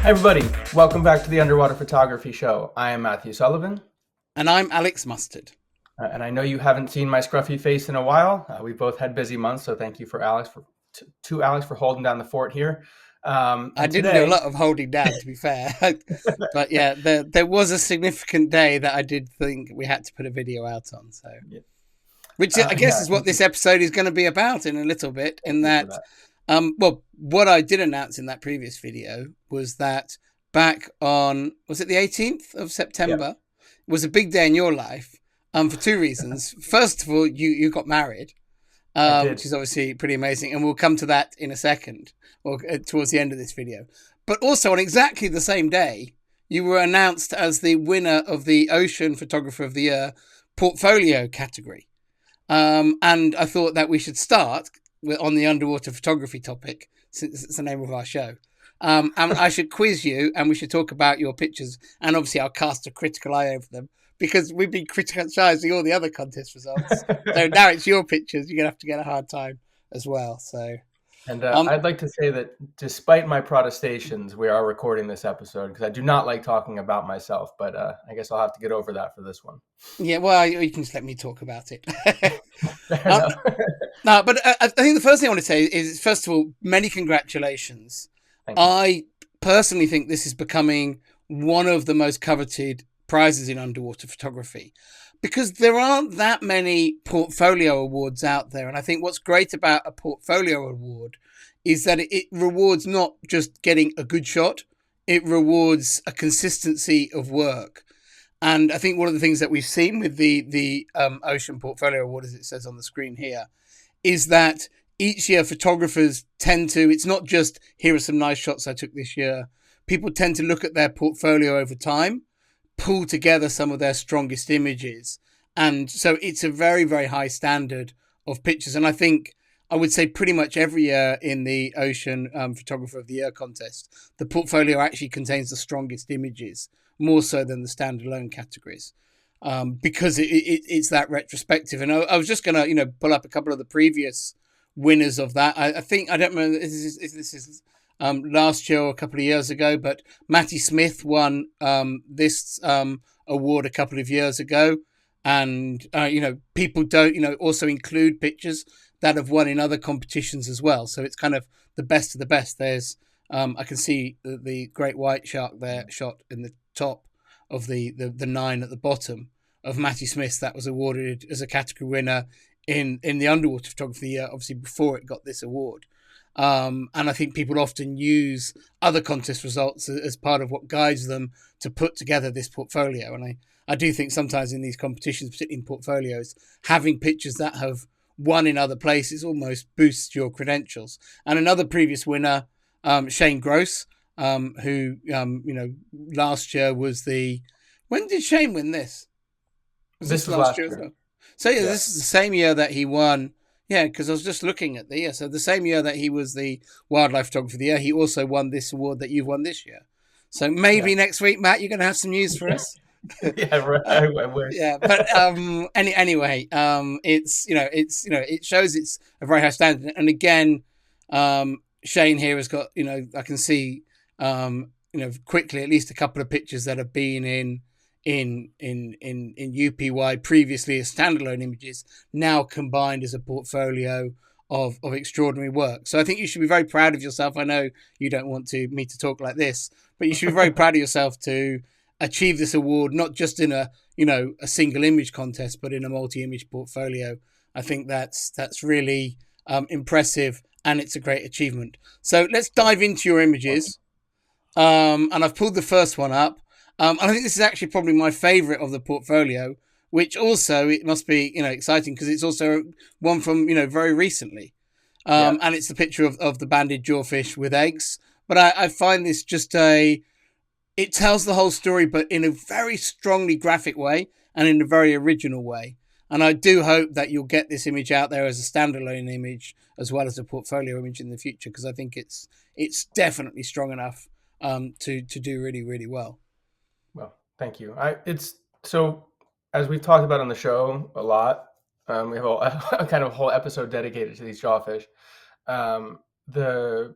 Hi, everybody. Welcome back to the Underwater Photography Show. I am Matthew Sullivan. And I'm Alex Mustard. And I know you haven't seen my scruffy face in a while. We've both had busy months, so thank you for to Alex for holding down the fort here. I And didn't do a today, lot of holding down, to be fair. But yeah, there was a significant day that I did think we had to put a video out on. So, yeah, which I guess yeah, is what this episode is going to be about in a little bit. thank In you for that, that. well, what I did announce in that previous video was that back on, was it the 18th of Yeah, September? Was a big day in your life. For two reasons. First of all, you got married. I did. Which is obviously pretty amazing. And we'll come to that in a second, or towards the end of this video. But also on exactly the same day, you were announced as the winner of the Ocean Photographer of the Year portfolio category. And I thought that we should start on the underwater photography topic, since it's the name of our show. And I should quiz you, and we should talk about your pictures, and obviously I'll cast a critical eye over them, because we've been criticizing all the other contest results. So now it's your pictures. You're gonna have to get a hard time as well. So, And um, I'd like to say that despite my protestations, we are recording this episode because I do not like talking about myself, but I guess I'll have to get over that for this one. yeah. Well, you can just let me talk about it. Fair um, enough. no, but I think the first thing I want to say is, first of all, many congratulations. Thank you. I personally think this is becoming one of the most coveted prizes in underwater photography, because there aren't that many portfolio awards out there. And I think what's great about a portfolio award is that it rewards not just getting a good shot, it rewards a consistency of work. And I think one of the things that we've seen with the Ocean Portfolio Award, as it says on the screen here, is that each year photographers tend to, it's not just here are some nice shots I took this year. People tend to look at their portfolio over time, pull together some of their strongest images. And so it's a very, very high standard of pictures. And I think I would say pretty much every year in the Ocean Photographer of the Year contest, the portfolio actually contains the strongest images, more so than the standalone categories. Because it's that retrospective. And I was just going to, pull up a couple of the previous winners of that. I think, I don't remember if this is last year or a couple of years ago, but Matty Smith won this award a couple of years ago. And, people don't, also include pictures that have won in other competitions as well. So it's kind of the best of the best. There's, I can see the great white shark there shot in the top of the 9 at the bottom of Matty Smith that was awarded as a category winner in the underwater photography year, obviously before it got this award. And I think people often use other contest results as part of what guides them to put together this portfolio. And I do think sometimes in these competitions, particularly in portfolios, having pictures that have won in other places almost boosts your credentials. And another previous winner, Shane Gross, who, last year was the... When did Shane win this? Was This this was last last year as year. well? So yeah, Yeah. this is the same year that he won. Yeah, because I was just looking at so the same year that he was the Wildlife Photographer of the Year, he also won this award that you've won this year. So Yeah. maybe next week, Matt, you're going to have some news for us. Yeah, right. uh, I wish. yeah, but anyway, it shows it's a very high standard. And again, Shane here has got, I can see, quickly at least a couple of pictures that have been in UPY previously as standalone images, now combined as a portfolio of extraordinary work. So I think you should be very proud of yourself. I know you don't want me to talk like this, but you should be very proud of yourself to achieve this award, not just in a single image contest, but in a multi-image portfolio. I think that's really impressive, and it's a great achievement. So let's dive into your images. And I've pulled the first one up. And I think this is actually probably my favorite of the portfolio, which also it must be exciting because it's also one from very recently. Yeah. And it's the picture of the banded jawfish with eggs. But I find this just it tells the whole story, but in a very strongly graphic way and in a very original way. And I do hope that you'll get this image out there as a standalone image as well as a portfolio image in the future, because I think it's definitely strong enough to do really, really well. Well, thank you. It's so, as we've talked about on the show a lot. We have a kind of whole episode dedicated to these jawfish. Um, the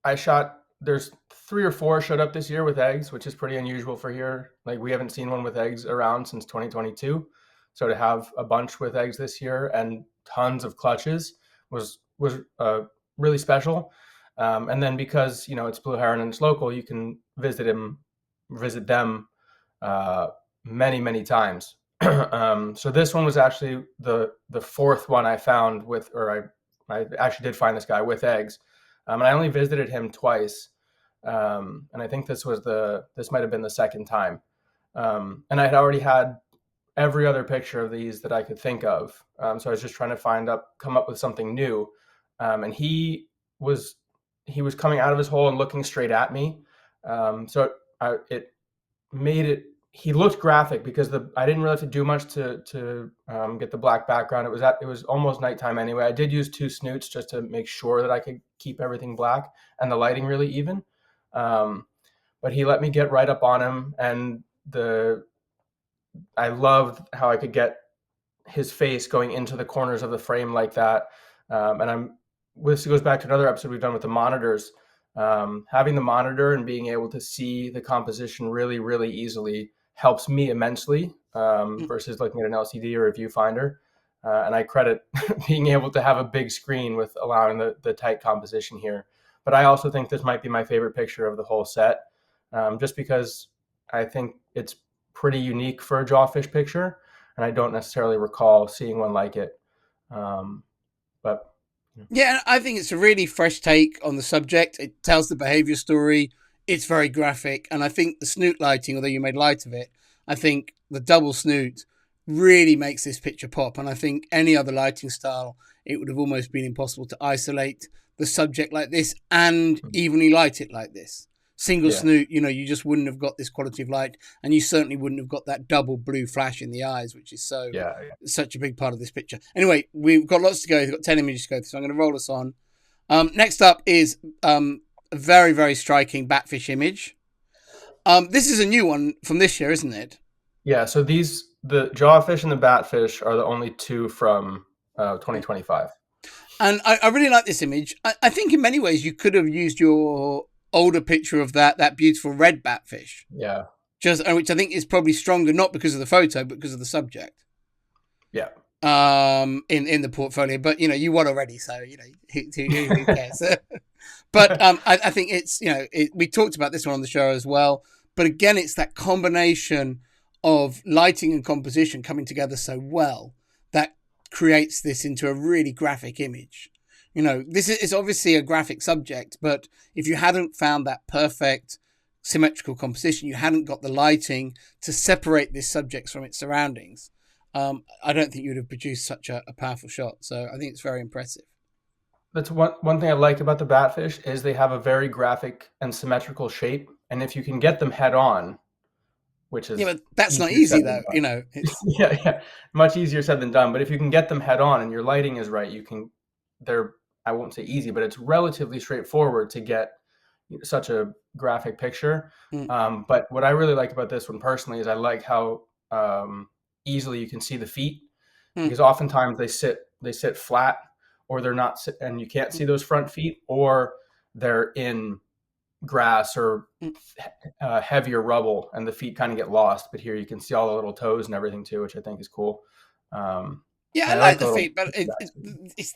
I shot there's 3 or 4 showed up this year with eggs, which is pretty unusual for here. Like we haven't seen one with eggs around since 2022. So to have a bunch with eggs this year and tons of clutches was really special. And then because it's blue heron and it's local, you can visit them uh, many times. So this one was actually the fourth one I found with, or I actually did find this guy with eggs, and I only visited him twice, and I think this might have been the second time, and I had already had every other picture of these that I could think of, so I was just trying to come up with something new, and was he was coming out of his hole and looking straight at me, so it made it he looked graphic because I didn't really have to do much to get the black background. It was almost nighttime anyway. I did use 2 snoots just to make sure that I could keep everything black and the lighting really even. But he let me get right up on him, and I loved how I could get his face going into the corners of the frame like that. And this goes back to another episode we've done with the monitors. Having the monitor and being able to see the composition really easily helps me immensely, versus looking at an LCD or a viewfinder. And I credit being able to have a big screen with allowing the tight composition here. But I also think this might be my favorite picture of the whole set, just because I think it's pretty unique for a jawfish picture, and I don't necessarily recall seeing one like it. But Yeah, I think it's a really fresh take on the subject. It tells the behavior story. It's very graphic. And I think the snoot lighting, although you made light of it, I think the double snoot really makes this picture pop. And I think any other lighting style, it would have almost been impossible to isolate the subject like this and evenly light it like this. Single snoot, you just wouldn't have got this quality of light, and you certainly wouldn't have got that double blue flash in the eyes, which is such a big part of this picture. Anyway, we've got lots to go. We've got 10 images to go through, so I'm going to roll us on. Next up is a very striking batfish image. This is a new one from this year, isn't it? Yeah, so the jawfish and the batfish are the only two from 2025. And I really like this image. I think in many ways you could have used your older picture of that beautiful red batfish. Yeah. Which I think is probably stronger, not because of the photo, but because of the subject. Yeah. In the portfolio, but you won already, so who cares? But I think it's we talked about this one on the show as well. But again, it's that combination of lighting and composition coming together so well that creates this into a really graphic image. This is obviously a graphic subject, but if you hadn't found that perfect symmetrical composition, you hadn't got the lighting to separate this subject from its surroundings, I don't think you would have produced such a powerful shot. So I think it's very impressive. That's one thing I like about the batfish is they have a very graphic and symmetrical shape, and if you can get them head on, which is but that's not easy though. It's... yeah, much easier said than done. But if you can get them head on and your lighting is right, I won't say easy, but it's relatively straightforward to get such a graphic picture. But what I really like about this one personally is I like how easily you can see the feet, because oftentimes they sit flat, or they're not, and you can't see those front feet, or they're in grass or heavier rubble and the feet kind of get lost. But here you can see all the little toes and everything too, which I think is cool. Yeah, I like the feet, but it's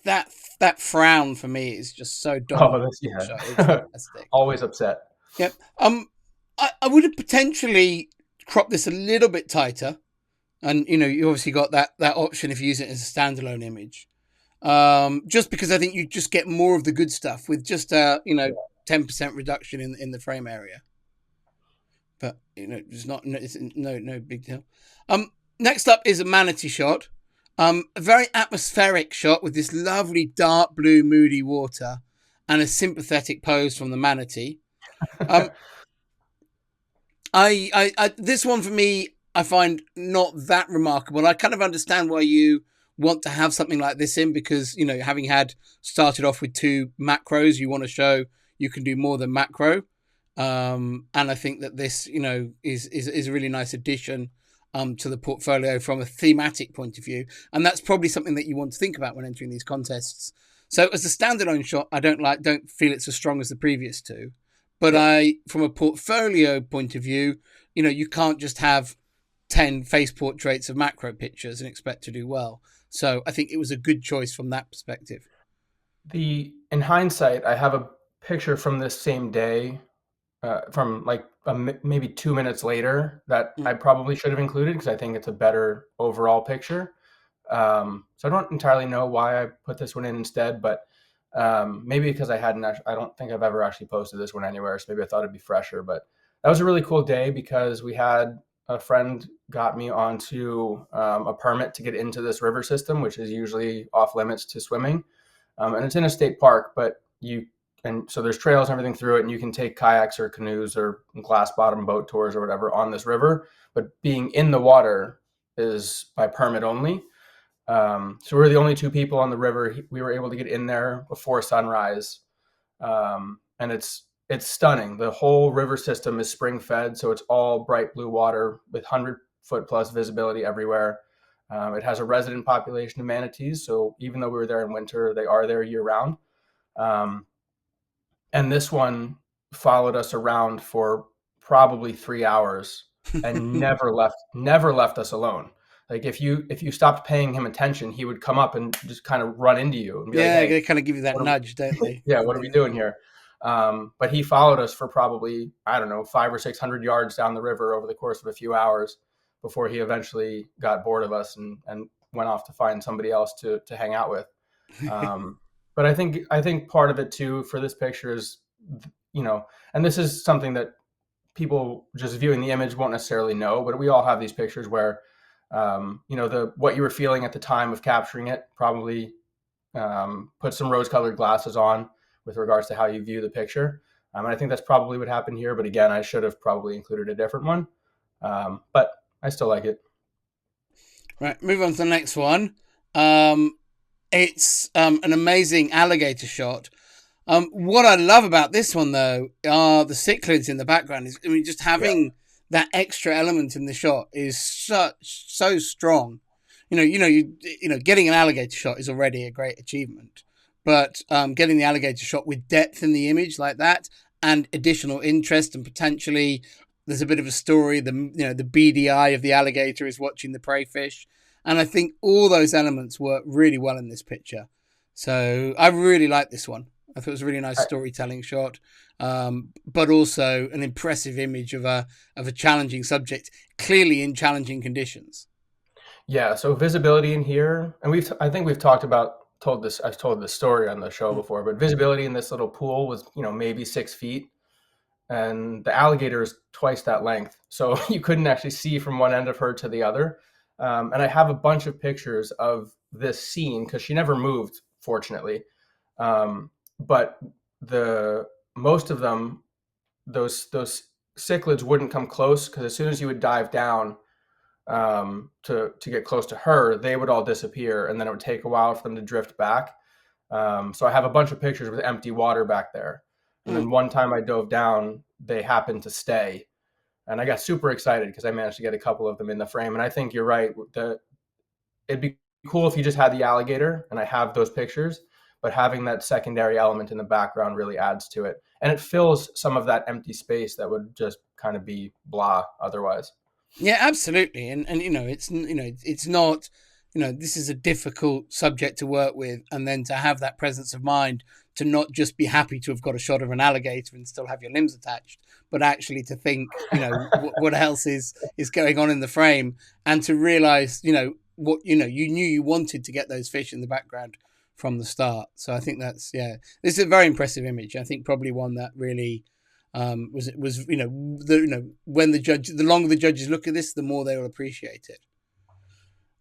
that frown for me is just so dominant. It's fantastic. Always upset. Yep. I would have potentially cropped this a little bit tighter, and you obviously got that option if you use it as a standalone image. Just because I think you just get more of the good stuff with just 10% reduction in the frame area. But it's no big deal. Next up is a manatee shot. A very atmospheric shot with this lovely dark blue moody water and a sympathetic pose from the manatee. This one for me, I find not that remarkable. I kind of understand why you want to have something like this in, because having started off with 2 macros, you want to show you can do more than macro. And I think that this is a really nice addition to the portfolio from a thematic point of view, and that's probably something that you want to think about when entering these contests. So as a standalone shot, I don't feel it's as strong as the previous 2, But Yep. from a portfolio point of view, you can't just have 10 face portraits of macro pictures and expect to do well. So I think it was a good choice from that perspective. The In hindsight, I have a picture from this same day, from like maybe 2 minutes later, that I Mm. probably should have included because I think it's a better overall picture. So I don't entirely know why I put this one in instead, but maybe because I don't think I've ever actually posted this one anywhere, so maybe I thought it'd be fresher. But that was a really cool day because we had a friend got me onto a permit to get into this river system, which is usually off limits to swimming. And it's in a state park, but and so there's trails and everything through it, and you can take kayaks or canoes or glass bottom boat tours or whatever on this river. But being in the water is by permit only. So we were the only two people on the river. We were able to get in there before sunrise, and it's stunning. The whole river system is spring fed, so it's all bright blue water with 100 foot plus visibility everywhere. It has a resident population of manatees, so even though we were there in winter, they are there year round. Um, and this one followed us around for probably 3 hours and never left us alone. Like if you stopped paying him attention, he would come up and just kind of run into you and be like, Yeah, "Hey, they kind of give you that what are, nudge, don't they? yeah, what are we doing here?" But he followed us for probably, I don't know, 500 or 600 yards down the river over the course of a few hours before he eventually got bored of us and went off to find somebody else to hang out with. Um, but I think part of it too for this picture is, and this is something that people just viewing the image won't necessarily know, but we all have these pictures where, the what you were feeling at the time of capturing it probably put some rose-colored glasses on with regards to how you view the picture. And I think that's probably what happened here. But again, I should have probably included a different one. But I still like it. Right, move on to the next one. It's an amazing alligator shot. What I love about this one, though, are the cichlids in the background. Just Yeah. having that extra element in the shot is so strong. Getting an alligator shot is already a great achievement, but getting the alligator shot with depth in the image like that, and additional interest, and potentially there's a bit of a story. The beady eye of the alligator is watching the prey fish, and I think all those elements work really well in this picture. So I really like this one. I thought it was a really nice I, storytelling shot, but also an impressive image of a challenging subject, clearly in challenging conditions. yeah. So visibility in here, and I think we've talked about told this. I've told this story on the show Mm. before, but visibility in this little pool was, maybe 6 feet, and the alligator is twice that length. So you couldn't actually see from one end of her to the other. And I have a bunch of pictures of this scene because she never moved, fortunately. But the most of them, those cichlids wouldn't come close because as soon as you would dive down to get close to her, they would all disappear, and then it would take a while for them to drift back. So I have a bunch of pictures with empty water back there. And Mm. then one time I dove down, they happened to stay, and I got super excited because I managed to get a couple of them in the frame. And I think you're right. It'd be cool if you just had the alligator, and I have those pictures, but having that secondary element in the background really adds to it, and it fills some of that empty space that would just kind of be blah otherwise. Yeah, absolutely, and it's not, this is a difficult subject to work with, and then to have that presence of mind to not just be happy to have got a shot of an alligator and still have your limbs attached, but actually to think, what else is going on in the frame, and to realize, what you knew you wanted to get those fish in the background from the start. So I think this is a very impressive image. I think probably one that really was when the longer the judges look at this, the more they will appreciate it.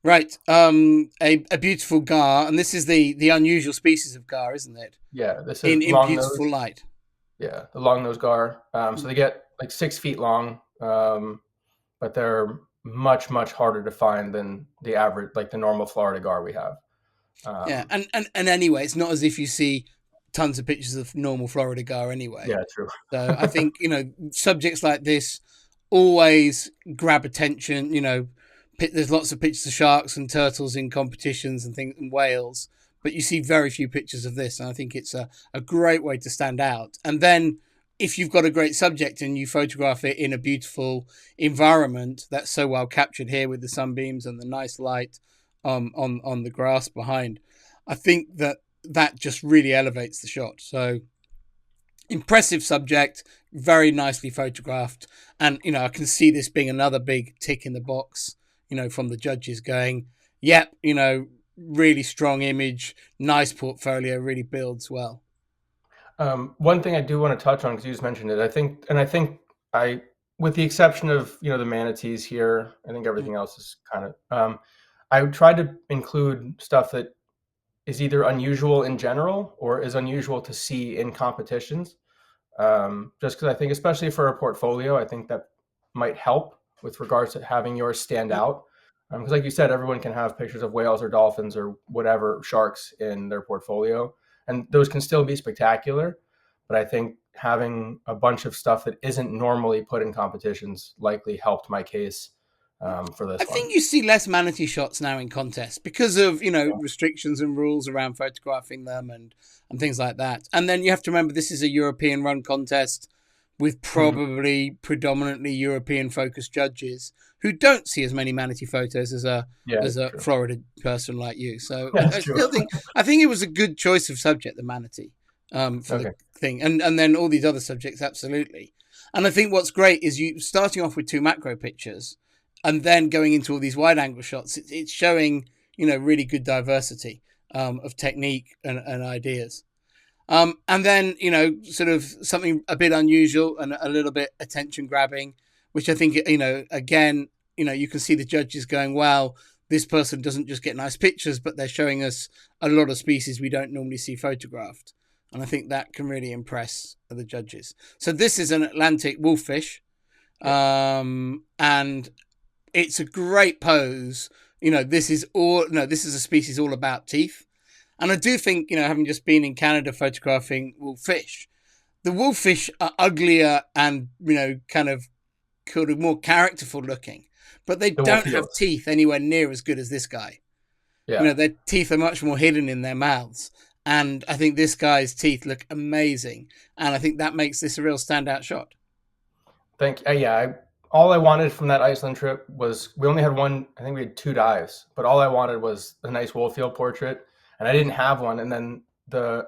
Right, a beautiful gar, and this is the unusual species of gar, isn't it? Yeah, this is In long nose. beautiful light. Yeah, the long nose gar. So they get like 6 feet long, but they're much harder to find than the average, like the normal Florida gar we have. Yeah, Um, and anyway, it's not as if you see tons of pictures of normal Florida gar anyway. yeah, true. So I think subjects like this always grab attention. There's lots of pictures of sharks and turtles in competitions and things, and whales, but you see very few pictures of this, and I think it's a great way to stand out. And then if you've got a great subject and you photograph it in a beautiful environment that's so well captured here with the sunbeams and the nice light on the grass behind, I think that that just really elevates the shot. So impressive subject, very nicely photographed, and I can see this being another big tick in the box. From the judges going, yep, really strong image, nice portfolio, really builds well. One thing I do want to touch on because you just mentioned it, I, with the exception of the manatees here, I think Mm. everything else is kind of. I tried to include stuff that is either unusual in general or is unusual to see in competitions. Just because I think, especially for a portfolio, I think that might help with regards to having yours stand Mm. out. Because, like you said, everyone can have pictures of whales or dolphins or whatever sharks in their portfolio, and those can still be spectacular. But I think having a bunch of stuff that isn't normally put in competitions likely helped my case for I this one. think you see less manatee shots now in contests because of restrictions and rules around photographing them and things like that. And then you have to remember this is a European run contest with Mhm. probably predominantly European focused judges who don't see as many manatee photos Yeah, as a true. Florida person like you. So That's I true. still think it was a good choice of subject, the manatee, for the Okay. thing, and then all these other subjects absolutely. And I think what's great is you starting off with two macro pictures and then going into all these wide angle shots. It's showing really good diversity of technique and ideas. And then, sort of something a bit unusual and a little bit attention grabbing, which I think, again, you can see the judges going, well, this person doesn't just get nice pictures, but they're showing us a lot of species we don't normally see photographed. And I think that can really impress the judges. So this is an Atlantic wolffish. Yep. And it's a great pose. This is all, no, this is a species all about teeth. And I do think, having just been in Canada photographing wolffish, the wolffish are uglier and, kind of more characterful looking, but they The don't have Wolfios. teeth anywhere near as good as this guy. Yeah. Their teeth are much more hidden in their mouths. And I think this guy's teeth look amazing. And I think that makes this a real standout shot. Yeah. All I wanted from that Iceland trip was we only had one. I think we had two dives, but all I wanted was a nice Wolfield portrait, and I didn't have one. And then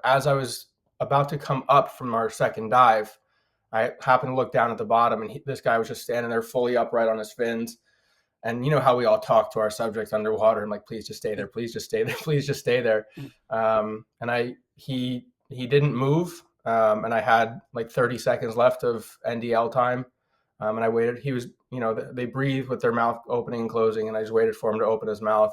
as I was about to come up from our second dive, I happened to look down at the bottom, and this guy was just standing there fully upright on his fins. And you know how we all talk to our subjects underwater and like, please just stay there, please just stay there, please just stay there. And he didn't move, and I had like 30 seconds left of NDL time, and I waited. He was, they breathe with their mouth opening and closing, and I just waited for him to open his mouth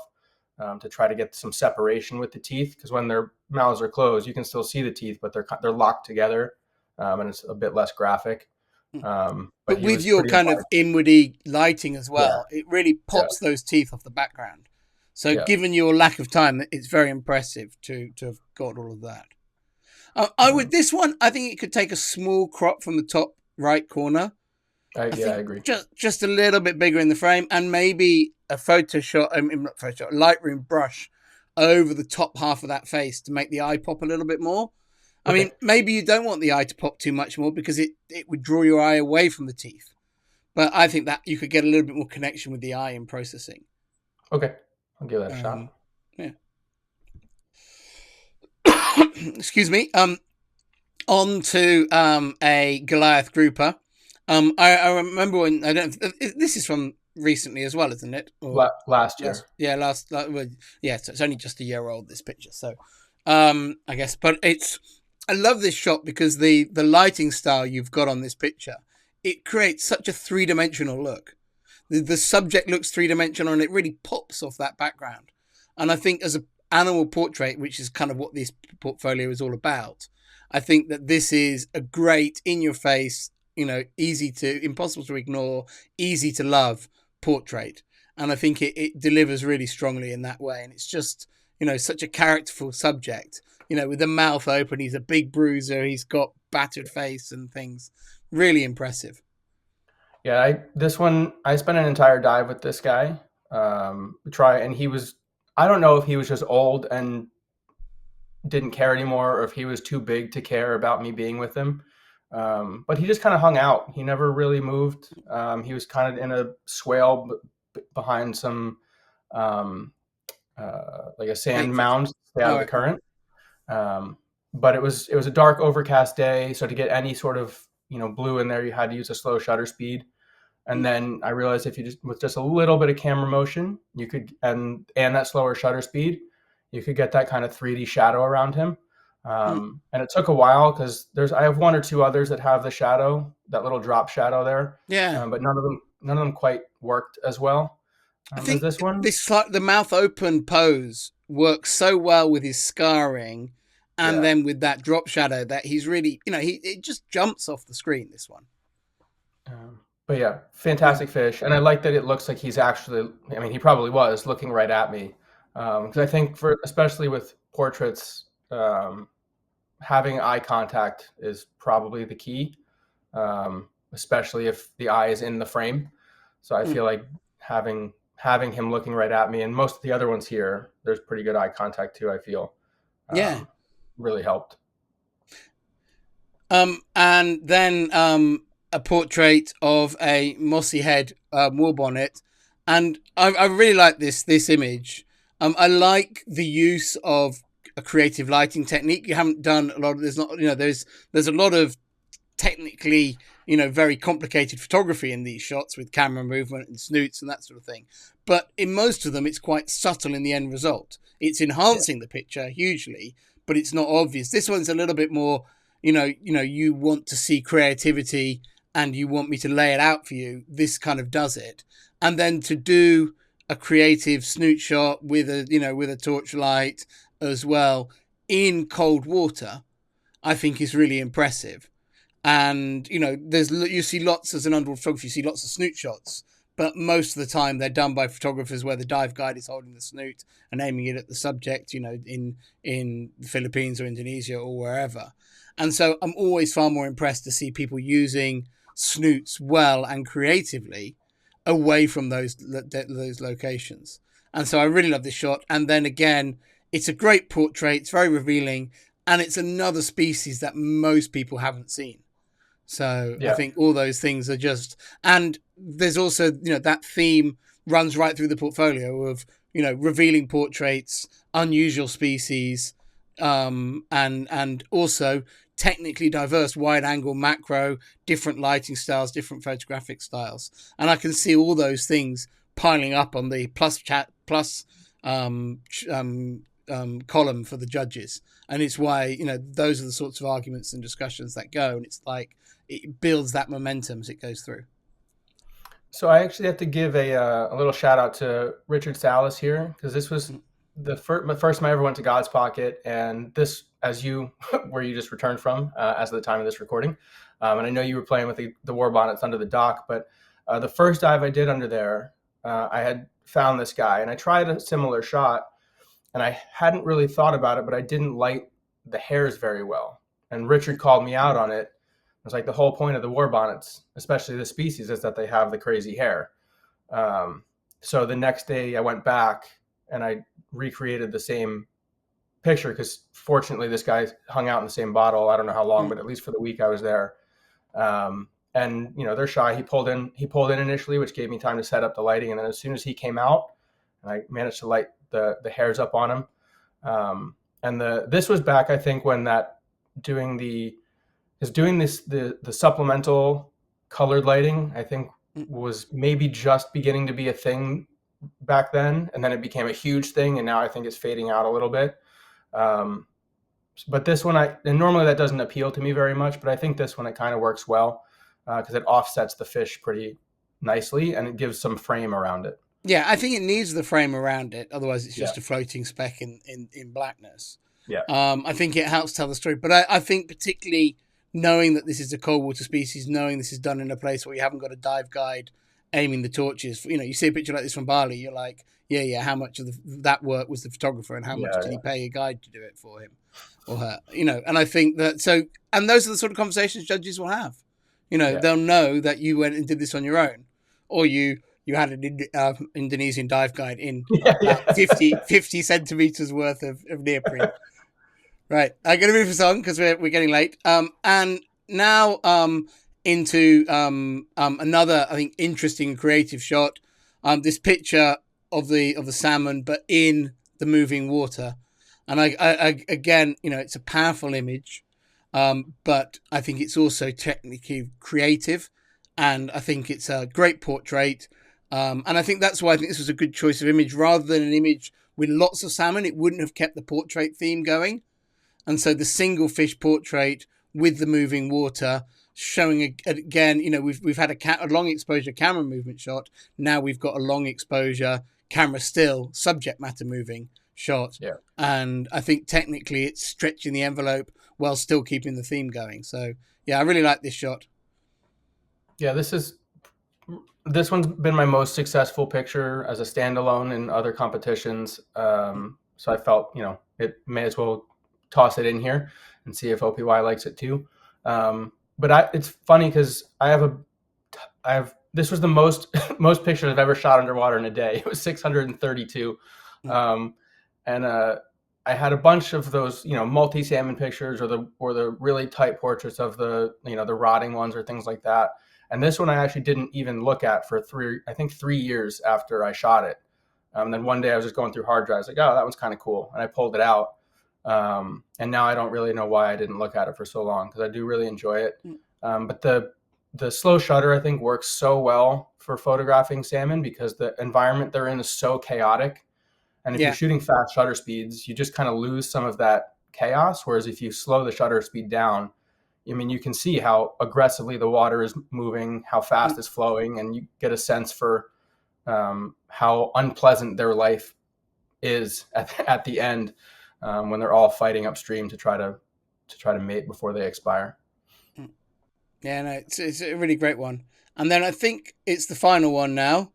to try to get some separation with the teeth, because when their mouths are closed, you can still see the teeth, but they're locked together, and it's a bit less graphic. But But he with was your pretty kind of impressed. inwardy lighting as Yeah, well, it really yeah, pops those teeth off the background. So, yeah. given your lack of time, it's very impressive to have got all of that. I would Um, this one. I think it could take a small crop from the top right corner. I yeah, I think agree. just a little bit bigger in the frame, and maybe a Photoshop, not Photoshop, Lightroom brush over the top half of that face to make the eye pop a little bit more. I mean, Okay, maybe you don't want the eye to pop too much more because it would draw your eye away from the teeth. But I think that you could get a little bit more connection with the eye in processing. okay, I'll give that a Um, shot. yeah. Excuse me. On to a Goliath grouper. I remember when I don't. This is from recently as well, isn't it? Or Last last? year. Yeah, last. Well, yeah, so it's only just a year old. This picture, so I guess. But it's. I love this shot because the lighting style you've got on this picture, it creates such a three dimensional look. The subject looks three dimensional and it really pops off that background. And I think as an animal portrait, which is kind of what this portfolio is all about, I think that this is a great in your face, easy to, impossible to ignore, easy to love portrait. And I think it delivers really strongly in that way. And it's just, such a characterful subject, with the mouth open. He's a big bruiser. He's got battered face and things. Really impressive. Yeah, this one I spent an entire dive with this guy. And he was. I don't know if he was just old and didn't care anymore, or if he was too big to care about me being with him. But he just kind of hung out. He never really moved. He was kind of in a swale behind some like a sand Matrix. mound to stay out All of the right. current. Um, but it was a dark, overcast day, so to get any sort of blue in there, you had to use a slow shutter speed. And Mm, then I realized if you just with just a little bit of camera motion, you could and that slower shutter speed, you could get that kind of 3D shadow around him. mm. And it took a while because I have one or two others that have the shadow, that little drop shadow there, Yeah. but none of them quite worked as well I as think this one. this the mouth open pose works so well with his scarring, and Yeah. then with that drop shadow that he's really, he it just jumps off the screen. This one. But yeah, Yeah. fantastic fish, and I like that it looks like he's actually. I mean, he probably was looking right at me, because I Mm. think for especially with portraits, having eye contact is probably the key, especially if the eye is in the frame. So I Mm. feel like having him looking right at me, and most of the other ones here, there's pretty good eye contact too. I feel Yeah. um, really helped. And then a portrait of a mossy head war bonnet, and I really like this image. I like the use of a creative lighting technique. You haven't done a lot of there's not there's a lot of technically very complicated photography in these shots with camera movement and snoots and that sort of thing, but in most of them it's quite subtle in the end result. It's Yeah, enhancing the picture hugely, but it's not obvious. This one's a little bit more, you want to see creativity and you want me to lay it out for you. This kind of does it. And then to do a creative snoot shot with a torchlight as well in cold water, I think is really impressive. And you see lots as an underwater photographer, you see lots of snoot shots, but most of the time they're done by photographers where the dive guide is holding the snoot and aiming it at the subject, in the Philippines or Indonesia or wherever. And so I'm always far more impressed to see people using snoots well and creatively away from those locations. And so I really love this shot. And then again, it's a great portrait. It's very revealing, and it's another species that most people haven't seen. So I yeah, think all those things are just, and there's also, that theme runs right through the portfolio of, revealing portraits, unusual species, and also technically diverse wide angle macro, different lighting styles, different photographic styles. And I can see all those things piling up on the plus um, column for the judges. And it's why, those are the sorts of arguments and discussions that go. And it's like, it builds that momentum as it goes through. so I actually have to give a little shout out to Richard Salas here because this was the first time I ever went to God's Pocket, and this, as you where you just returned from, as of the time of this recording, and I know you were playing with the war bonnets under the dock, but the first dive I did under there, I had found this guy, and I tried a similar shot, and I hadn't really thought about it, but I didn't light the hairs very well, and Richard called me out on it. It's like the whole point of the war bonnets, especially this species, is that they have the crazy hair. Um, so the next day I went back and I recreated the same picture because fortunately this guy hung out in the same bottle. I don't know how long, but at least for the week I was there. And they're shy. He pulled in initially, which gave me time to set up the lighting. And then as soon as he came out, and I managed to light the hairs up on him. And this was back, I think, when that doing the is doing this the supplemental colored lighting, I think, was maybe just beginning to be a thing back then, and then it became a huge thing, and now I think it's fading out a little bit. um, but this one, and normally that doesn't appeal to me very much, but I think this one, it kind of works well because it offsets the fish pretty nicely and it gives some frame around it. Yeah, I think it needs the frame around it. Otherwise, it's Yeah, just a floating speck in blackness. yeah, I think it helps tell the story. But I think particularly knowing that this is a cold water species, knowing this is done in a place where you haven't got a dive guide aiming the torches. You see a picture like this from Bali, you're like, yeah, how much of that work was the photographer and how much yeah, did he yeah, pay a guide to do it for him or her? And I think that and those are the sort of conversations judges will have. yeah, They'll know that you went and did this on your own, or you had an Indonesian dive guide in yeah, about yeah. 50 centimeters worth of neoprene. Right, I'm going to move us on because we're getting late. And now into another, I think, interesting and creative shot. This picture of the salmon, but in the moving water, and I again, it's a powerful image, but I think it's also technically creative, and I think it's a great portrait. And I think that's why I think this was a good choice of image rather than an image with lots of salmon. It wouldn't have kept the portrait theme going. And so the single fish portrait with the moving water showing again, we've had a long exposure camera movement shot. Now we've got a long exposure camera still subject matter moving shot. Yeah. And I think technically it's stretching the envelope while still keeping the theme going. So yeah, I really like this shot. Yeah, this one's been my most successful picture as a standalone in other competitions. So I felt, it may as well toss it in here and see if OPY likes it too. But it's funny because this was the most pictures I've ever shot underwater in a day. It was 632. And I had a bunch of those, multi-salmon pictures or the really tight portraits of the rotting ones or things like that. And this one I actually didn't even look at for 3 years after I shot it. Then one day I was just going through hard drives, like, oh, that one's kind of cool. And I pulled it out. And now I don't really know why I didn't look at it for so long, because I do really enjoy it. But the slow shutter, I think, works so well for photographing salmon because the environment they're in is so chaotic. And if you're shooting fast shutter speeds, you just kind of lose some of that chaos. Whereas if you slow the shutter speed down, you can see how aggressively the water is moving, how fast it's flowing, and you get a sense for how unpleasant their life is at the end when they're all fighting upstream to try to mate before they expire. Yeah, no, it's a really great one. And then I think it's the final one now,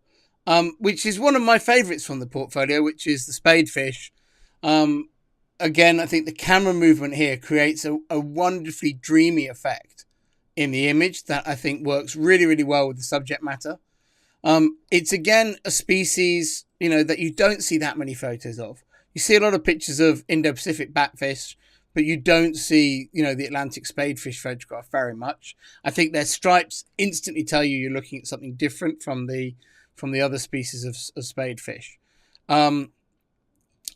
which is one of my favourites from the portfolio, which is the spadefish. Again, I think the camera movement here creates a wonderfully dreamy effect in the image that I think works really, really well with the subject matter. It's again a species, that you don't see that many photos of. You see a lot of pictures of Indo-Pacific batfish, but you don't see, the Atlantic spadefish photograph very much. I think their stripes instantly tell you you're looking at something different from the other species of spadefish.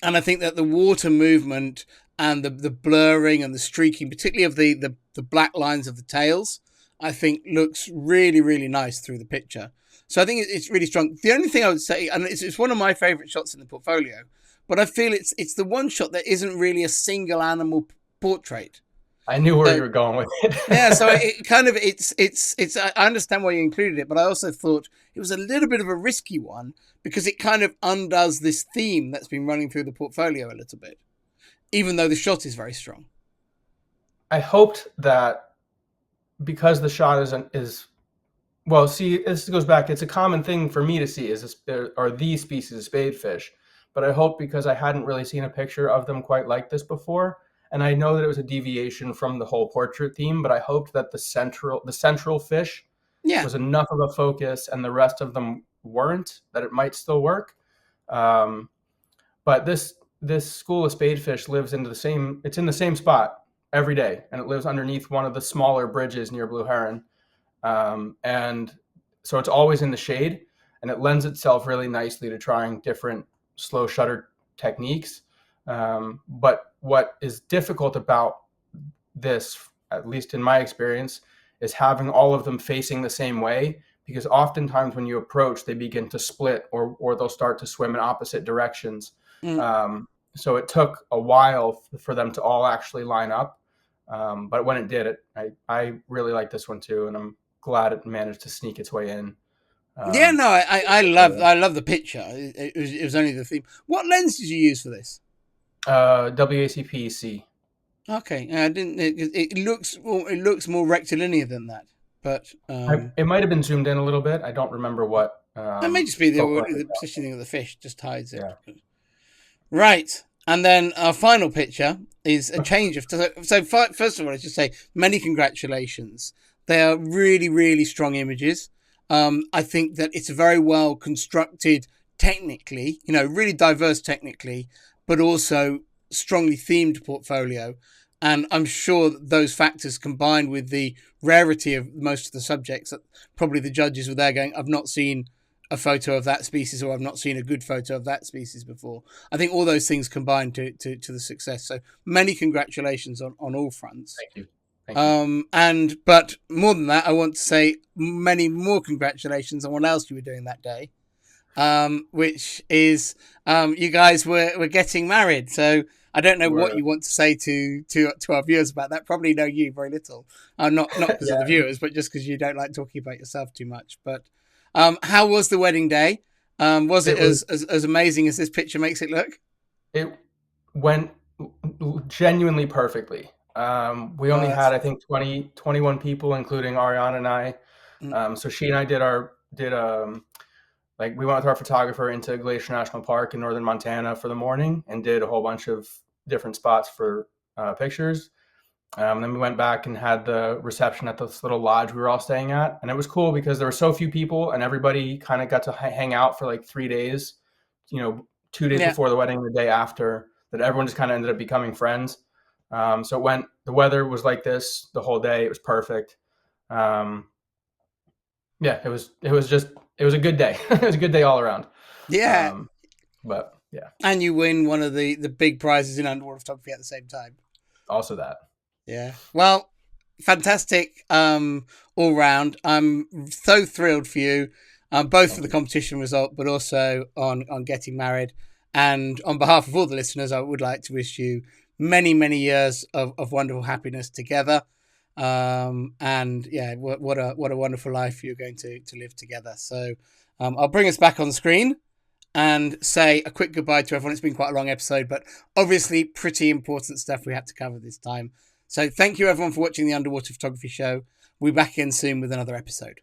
And I think that the water movement and the blurring and the streaking, particularly of the black lines of the tails, I think looks really, really nice through the picture. So I think it's really strong. The only thing I would say, and it's one of my favourite shots in the portfolio, but I feel it's the one shot that isn't really a single animal portrait. I knew where you were going with it. Yeah, so it kind of it's. I understand why you included it, but I also thought it was a little bit of a risky one because it kind of undoes this theme that's been running through the portfolio a little bit, even though the shot is very strong. I hoped that because the shot is well, see, this goes back. It's a common thing for me to see are these species of spadefish, but I hope because I hadn't really seen a picture of them quite like this before. And I know that it was a deviation from the whole portrait theme, but I hoped that the central fish was enough of a focus and the rest of them weren't, that it might still work. But this school of spadefish lives it's in the same spot every day, and it lives underneath one of the smaller bridges near Blue Heron. And so it's always in the shade, and it lends itself really nicely to trying different slow shutter techniques. But what is difficult about this, at least in my experience, is having all of them facing the same way, because oftentimes when you approach, they begin to split or they'll start to swim in opposite directions. So it took a while for them to all actually line up. But when it did, I really like this one too, and I'm glad it managed to sneak its way in. I love the picture. It was only the theme. What lens did you use for this? WACP-C. Okay, I didn't. It looks more rectilinear than that, but it might have been zoomed in a little bit. I don't remember what. That may just be the positioning of the fish just hides it. Yeah. Right, and then our final picture is a change of. So first of all, let's just say many congratulations. They are really, really strong images. I think that it's a very well constructed technically, really diverse technically, but also strongly themed portfolio. And I'm sure that those factors combined with the rarity of most of the subjects, that probably the judges were there going, I've not seen a photo of that species, or I've not seen a good photo of that species before. I think all those things combined to the success. So many congratulations on all fronts. Thank you. Thank you. But more than that, I want to say many more congratulations on what else you were doing that day, which is you guys were getting married. So I don't know what you want to say to our viewers about that. Probably know you very little. Not because of the Yeah. viewers, but just because you don't like talking about yourself too much. But how was the wedding day? Was it as amazing as this picture makes it look? It went genuinely perfectly. We only had, I think, 21 people, including Ariana and I. So she and I we went with our photographer into Glacier National Park in northern Montana for the morning and did a whole bunch of different spots for pictures. Then we went back and had the reception at this little lodge we were all staying at. And it was cool because there were so few people and everybody kind of got to hang out for like 3 days, 2 days before the wedding, the day after, that everyone just kind of ended up becoming friends. The weather was like this the whole day. It was perfect. It was a good day. It was a good day all around. Yeah. But yeah. And you win one of the big prizes in underwater photography at the same time. Also that. Yeah. Well, fantastic all round. I'm so thrilled for you, both for the competition result, but also on getting married. And on behalf of all the listeners, I would like to wish you many, many years of wonderful happiness together. And yeah, what a wonderful life you're going to live together. So I'll bring us back on screen and say a quick goodbye to everyone. It's been quite a long episode, but obviously pretty important stuff we had to cover this time. So thank you everyone for watching the Underwater Photography Show. We'll be back again soon with another episode.